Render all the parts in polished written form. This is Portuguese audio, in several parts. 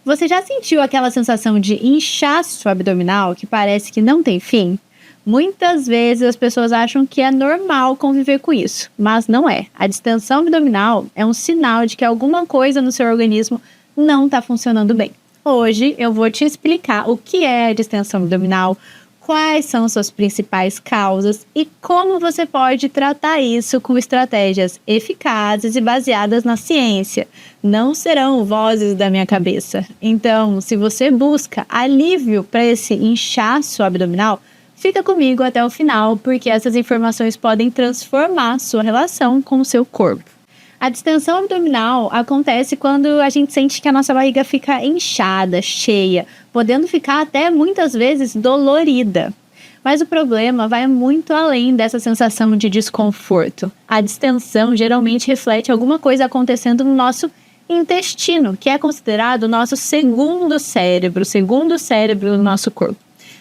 Você já sentiu aquela sensação de inchaço abdominal que parece que não tem fim? Muitas vezes as pessoas acham que é normal conviver com isso, mas não é. A distensão abdominal é um sinal de que alguma coisa no seu organismo não está funcionando bem. Hoje eu vou te explicar o que é a distensão abdominal, quais são suas principais causas e como você pode tratar isso com estratégias eficazes e baseadas na ciência. Não serão vozes da minha cabeça. Então, se você busca alívio para esse inchaço abdominal, fica comigo até o final, porque essas informações podem transformar sua relação com o seu corpo. A distensão abdominal acontece quando a gente sente que a nossa barriga fica inchada, cheia, podendo ficar até muitas vezes dolorida. Mas o problema vai muito além dessa sensação de desconforto. A distensão geralmente reflete alguma coisa acontecendo no nosso intestino, que é considerado o nosso segundo cérebro do nosso corpo.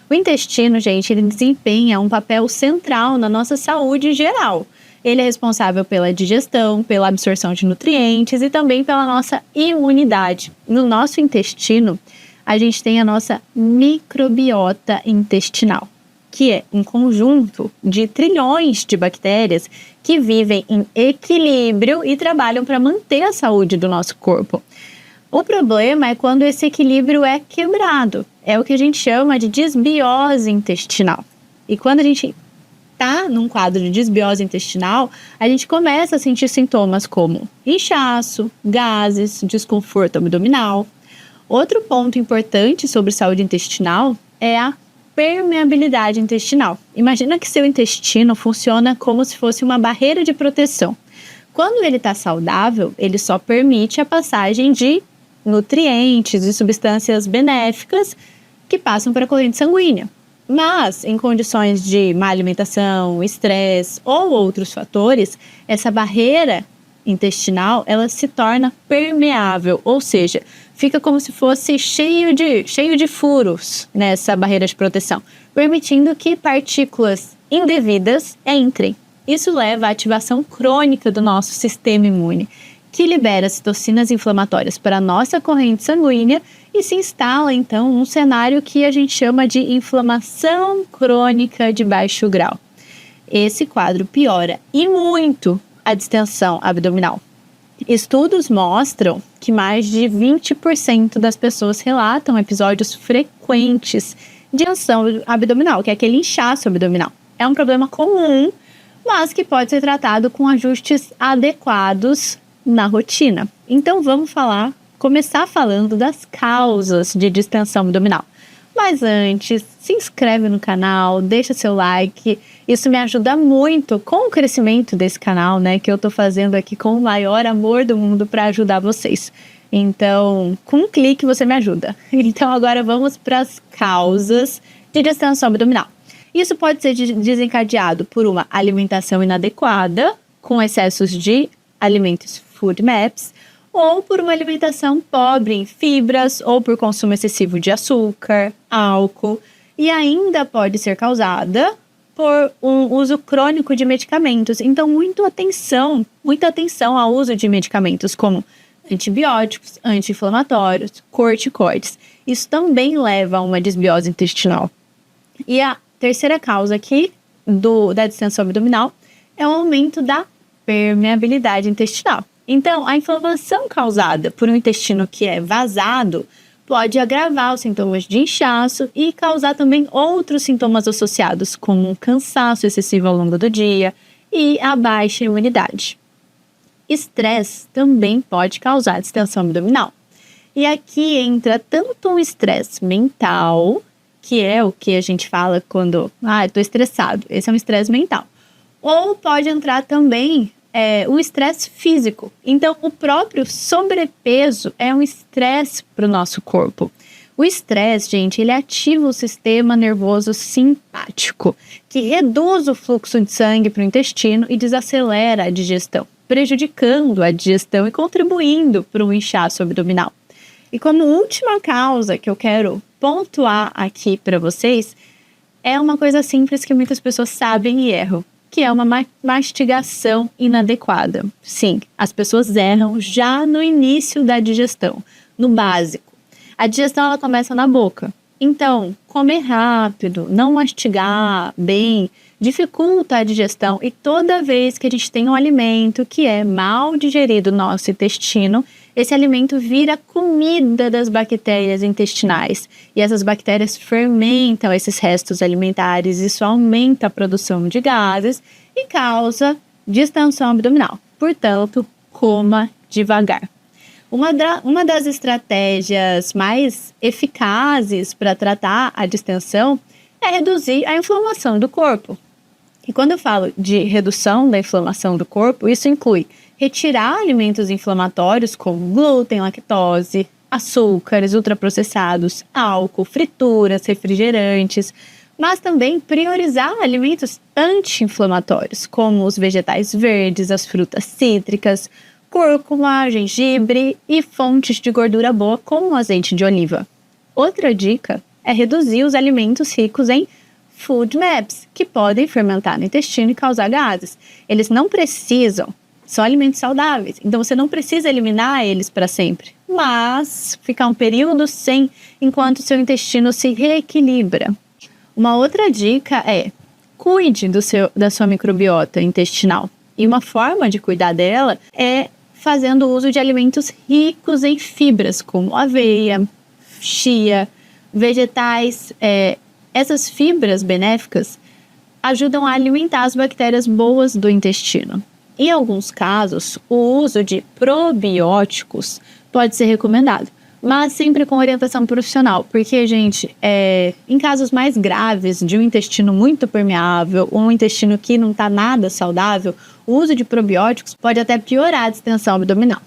O intestino, gente, ele desempenha um papel central na nossa saúde em geral. Ele é responsável pela digestão, pela absorção de nutrientes e também pela nossa imunidade. No nosso intestino, a gente tem a nossa microbiota intestinal, que é um conjunto de trilhões de bactérias que vivem em equilíbrio e trabalham para manter a saúde do nosso corpo. O problema é quando esse equilíbrio é quebrado. É o que a gente chama de desbiose intestinal. E quando a gente está num quadro de desbiose intestinal, a gente começa a sentir sintomas como inchaço, gases, desconforto abdominal. Outro ponto importante sobre saúde intestinal é a permeabilidade intestinal. Imagina que seu intestino funciona como se fosse uma barreira de proteção. Quando ele está saudável, ele só permite a passagem de nutrientes e substâncias benéficas que passam para a corrente sanguínea. Mas, em condições de má alimentação, estresse ou outros fatores, essa barreira intestinal ela se torna permeável, ou seja, fica como se fosse cheio de furos nessa barreira de proteção, permitindo que partículas indevidas entrem. Isso leva à ativação crônica do nosso sistema imune, que libera citocinas inflamatórias para a nossa corrente sanguínea e se instala, então, um cenário que a gente chama de inflamação crônica de baixo grau. Esse quadro piora e muito a distensão abdominal. Estudos mostram que mais de 20% das pessoas relatam episódios frequentes de tensão abdominal, que é aquele inchaço abdominal. É um problema comum, mas que pode ser tratado com ajustes adequados na rotina. Então vamos começar falando das causas de distensão abdominal. Mas antes, se inscreve no canal, deixa seu like, isso me ajuda muito com o crescimento desse canal, né, que eu tô fazendo aqui com o maior amor do mundo para ajudar vocês. Então, com um clique você me ajuda. Então agora vamos para as causas de distensão abdominal. Isso pode ser desencadeado por uma alimentação inadequada, com excessos de alimentos FODMAPs, ou por uma alimentação pobre em fibras, ou por consumo excessivo de açúcar, álcool, e ainda pode ser causada por um uso crônico de medicamentos. Então, muita atenção ao uso de medicamentos como antibióticos, anti-inflamatórios, corticoides. Isso também leva a uma desbiose intestinal. E a terceira causa aqui da distensão abdominal é o aumento da permeabilidade intestinal. Então, a inflamação causada por um intestino que é vazado pode agravar os sintomas de inchaço e causar também outros sintomas associados, como um cansaço excessivo ao longo do dia e a baixa imunidade. Estresse também pode causar distensão abdominal. E aqui entra tanto um estresse mental, que é o que a gente fala quando, estou estressado, esse é um estresse mental. Ou pode entrar também o estresse físico. Então, o próprio sobrepeso é um estresse para o nosso corpo. O estresse, gente, ele ativa o sistema nervoso simpático, que reduz o fluxo de sangue para o intestino e desacelera a digestão, prejudicando a digestão e contribuindo para um inchaço abdominal. E como última causa que eu quero pontuar aqui para vocês, é uma coisa simples que muitas pessoas sabem e erram, que é uma mastigação inadequada. Sim, as pessoas erram já no início da digestão, no básico. A digestão ela começa na boca. Então, comer rápido, não mastigar bem, dificulta a digestão. E toda vez que a gente tem um alimento que é mal digerido no nosso intestino, esse alimento vira comida das bactérias intestinais. E essas bactérias fermentam esses restos alimentares. Isso aumenta a produção de gases e causa distensão abdominal. Portanto, coma devagar. Uma das estratégias mais eficazes para tratar a distensão é reduzir a inflamação do corpo. E quando eu falo de redução da inflamação do corpo, isso inclui retirar alimentos inflamatórios como glúten, lactose, açúcares ultraprocessados, álcool, frituras, refrigerantes, mas também priorizar alimentos anti-inflamatórios, como os vegetais verdes, as frutas cítricas, cúrcuma, gengibre e fontes de gordura boa, como o azeite de oliva. Outra dica é reduzir os alimentos ricos em food maps, que podem fermentar no intestino e causar gases. Eles não precisam, são alimentos saudáveis, então você não precisa eliminar eles para sempre, mas ficar um período sem, enquanto seu intestino se reequilibra. Uma outra dica é cuide da sua microbiota intestinal. E uma forma de cuidar dela é fazendo uso de alimentos ricos em fibras, como aveia, chia, vegetais. Essas fibras benéficas ajudam a alimentar as bactérias boas do intestino. Em alguns casos, o uso de probióticos pode ser recomendado, mas sempre com orientação profissional, porque, gente, em casos mais graves de um intestino muito permeável, ou um intestino que não está nada saudável, o uso de probióticos pode até piorar a distensão abdominal.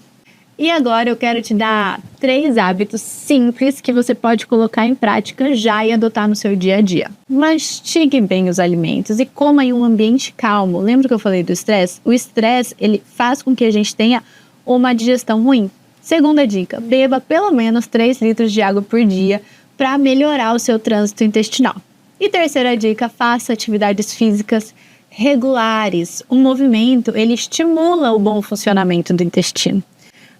E agora eu quero te dar 3 hábitos simples que você pode colocar em prática já e adotar no seu dia a dia. Mastigue bem os alimentos e coma em um ambiente calmo. Lembra que eu falei do estresse? O estresse, ele faz com que a gente tenha uma digestão ruim. Segunda dica, beba pelo menos 3 litros de água por dia para melhorar o seu trânsito intestinal. E terceira dica, faça atividades físicas regulares. O movimento, ele estimula o bom funcionamento do intestino.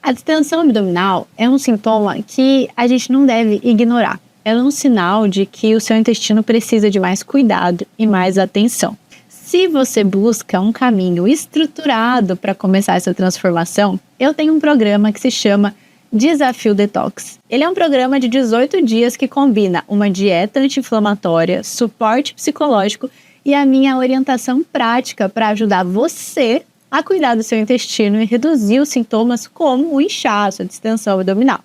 A distensão abdominal é um sintoma que a gente não deve ignorar. Ela é um sinal de que o seu intestino precisa de mais cuidado e mais atenção. Se você busca um caminho estruturado para começar essa transformação, eu tenho um programa que se chama Desafio Detox. Ele é um programa de 18 dias que combina uma dieta anti-inflamatória, suporte psicológico e a minha orientação prática para ajudar você a cuidar do seu intestino e reduzir os sintomas como o inchaço, a distensão abdominal.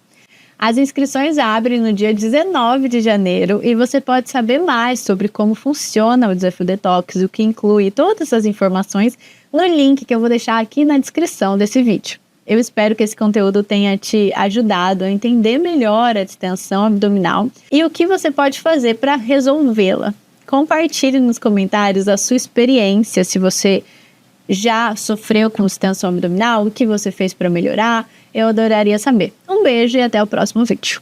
As inscrições abrem no dia 19 de janeiro e você pode saber mais sobre como funciona o Desafio Detox, o que inclui todas essas informações no link que eu vou deixar aqui na descrição desse vídeo. Eu espero que esse conteúdo tenha te ajudado a entender melhor a distensão abdominal e o que você pode fazer para resolvê-la. Compartilhe nos comentários a sua experiência, se você já sofreu com distensão abdominal, o que você fez para melhorar. Eu adoraria saber. Um beijo e até o próximo vídeo.